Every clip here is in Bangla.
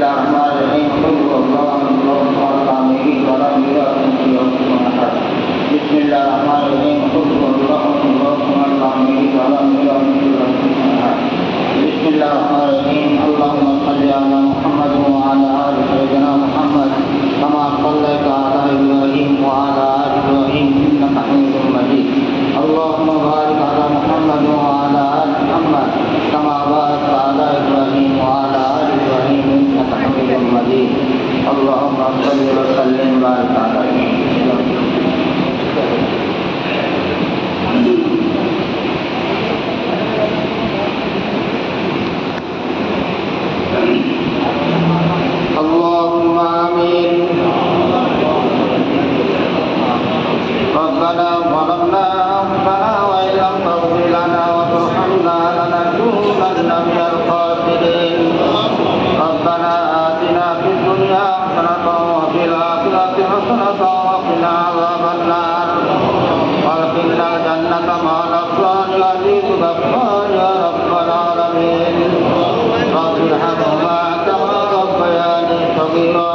الله الرحمن الرحيم قل هو الله احد الله الصمد لم يلد ولم يولد ولم يكن له كفوا احد بسم الله الرحمن الرحيم قل هو الله احد الله الصمد لم يلد ولم يولد ولم يكن له كفوا احد بسم الله الرحمن الرحيم اللهم صل على محمد وعلى ال سيدنا محمد كما صليت على ابراهيم وعلى ال ابراهيم انك حميد مجيد اللهم بارك على محمد وعلى ال محمد كما باركت على ابراهيم وعلى ال ابراهيم انك حميد مجيد اللهم صل وسلم وبارك عليه اللهم آمين ربنا ظلمنا أنفسنا وإن لم تغفر لنا وترحمنا لنكونن من الخاسرين ربنا آتنا في الدنيا حسنة وفي الآخرة حسنة وقنا عذاب النار وادخلنا الجنة مع الأبرار العزيز الغفار يا رب العالمين رب ارحمهما كما ربياني صغيرا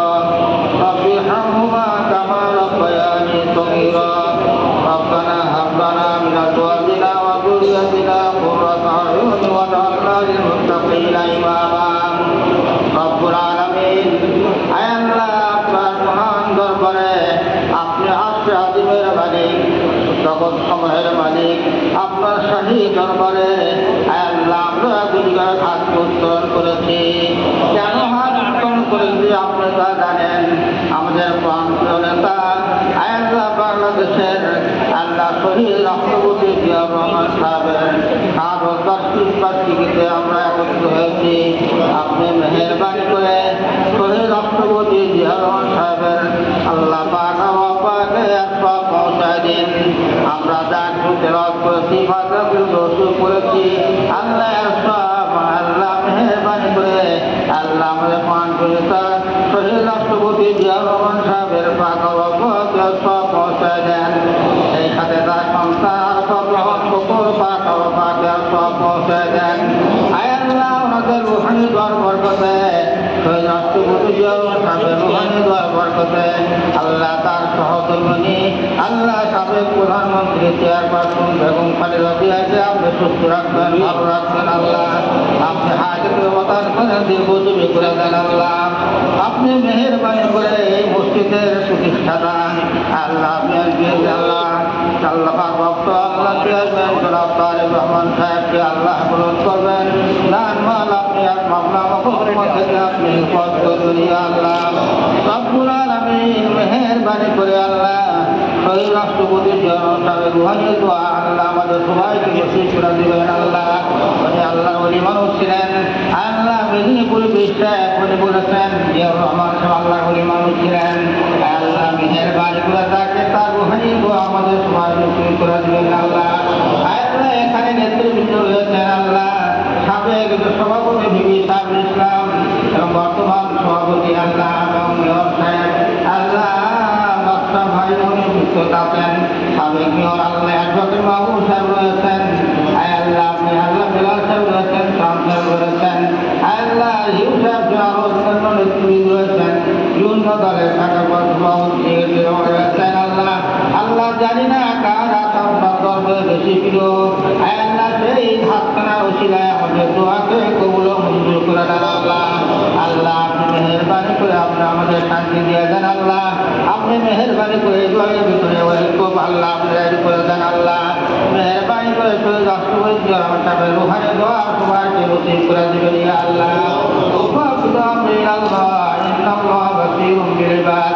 رب ارحمهما كما ربياني صغيرا ربنا هب لنا من ازواجنا وذريتنا قرة اعين واجعلنا للمتقين اماما رب العالمين আয় আল্লাহ আপনার মহান দরবারে আপনি আরশে আযীমের মালিক জগৎ সমূহের মালিক আপনার শাহী দরবারে আয় আল্লাহ আমরা গুনাহগার হাত উত্তোলন করেছি কেন হাত উত্তোলন করেছি আপনি তা জানেন আমাদের প্রাণপ্রিয় নেতা আয় আল্লাহ বাংলাদেশের আল্লাহ শহীদ রাষ্ট্রপতি জিয়াউর রহমান সাহেবের বার্ষিকীতে আমরা একত্রিত হয়েছি আপনি মেহেরবানি করে শহীদ রাষ্ট্রপতি জিয়াউর রহমান সাহেবের আল্লাহ পাক পৌঁছায় দিন আমরা যা তেলাওয়াত করেছি ফাতিহাতুল রসুল করেছি আল্লাহ আল্লাহ মেহেরবানি করে আল্লাহ আমাদের প্রাণপ্রিয় শহীদ রাষ্ট্রপতি জিয়াউর রহমান সাহেবের পাক সব পৌঁছায় দেন সেই সাথে তার সন্তান আর সব রহমান শকর পাক সব পৌঁছায় দেন আয় আল্লাহ ওনাদের রুহানি দোয়ার বরকতে শহীদ রাষ্ট্রপতি জিয়াউর রহমান সাহেবের রুহানি দোয়ার বরকতে আল্লাহ তার সহধর্মিণী আল্লাহ সাবেক প্রধানমন্ত্রী চেয়ারপারসন বেগম খালেদা জিয়াকে আপনি সুস্থ রাখবেন ভালো রাখবেন আল্লাহ আপনি হায়াতে অবদান করেন দীর্ঘজীবী করে দেন আল্লাহ আপনি মেহেরবানি করে এই মসজিদের প্রতিষ্ঠাতা আল্লাহ আল্লাহ আল্লাহ ভক্ত আল্লাহ চেয়ারম্যান জনাব তারেক রহমান সাহেবকে আল্লাহ গ্রহণ করবেন নান মাল আপনি এক মামলা মকদ্দমা থেকে আপনি পদ করবেন আল্লাহ রব্বুল আলামিন মেহেরবানি করে আল্লাহ শহীদ রাষ্ট্রপতি জিয়াউর সাহেবের রুহানি দোয়া আল্লাহ আমাদের সবাইকে নসিব করে দিবেন আল্লাহ উনি আল্লাহর ওলি মানুষ ছিলেন আল্লাহ মেদিনীপুর বিশ্বাস উনি বলেছেন জিয়াউর রহমান সাহেব আল্লাহর ওলি মানুষ ছিলেন আল্লাহ মেহেরবানি করে তাকে তার রুহানি দোয়া আমাদের সবাই নসিব করে দিবেন আল্লাহ আল্লাহ এখানে নেতৃবৃন্দ রয়েছেন আল্লাহ সাবেক সভাপতি বিবি সাহেবুল ইসলাম এবং বর্তমান সভাপতি আল্লাহ এবং মেয়র সাহেব আল্লাহ ভাই যুক্ত আছেন সাবেক মেয়র আল্লাহ অ্যাডভোকেট মাহবুব সাহেব রয়েছেন আল্লাহ আপনি আল্লাহ বেলাল সাহেব রয়েছেন শাম সাহেব রয়েছেন আল্লাহ ইউ সাহেব আরো অন্যান্য নেতৃবৃন্দ রয়েছেন বিভিন্ন দলের সভাপতি রয়েছেন আল্লাহ আল্লাহ জানি না কার হাত আপনার দরবারে বেশি প্রিয় আল্লাহ সেই হাতখানার ওসিলায় আমাদের দোয়াকে কবুল মঞ্জুর করে দেন আল্লাহ আল্লাহ আপনি মেহেরবানি করে আপনি আমাদের শান্তি দিয়ে দেন আল্লাহ আপনি মেহেরবানি করে দোয়ার ভিতরে ওয়েলকম আল্লাহ আপনি রেডি করে দেন আল্লাহ মেহেরবানি করে শহীদ রাষ্ট্রপতি জিয়াউর রহমান সাহেবের রুহানি দোয়া সবাইকে নসিব করে দিবেন ইয়া আল্লাহ ওয়া বিদামিন আল্লাহ ইন্নাল্লাহা বাসীরুম বিল ইবাদ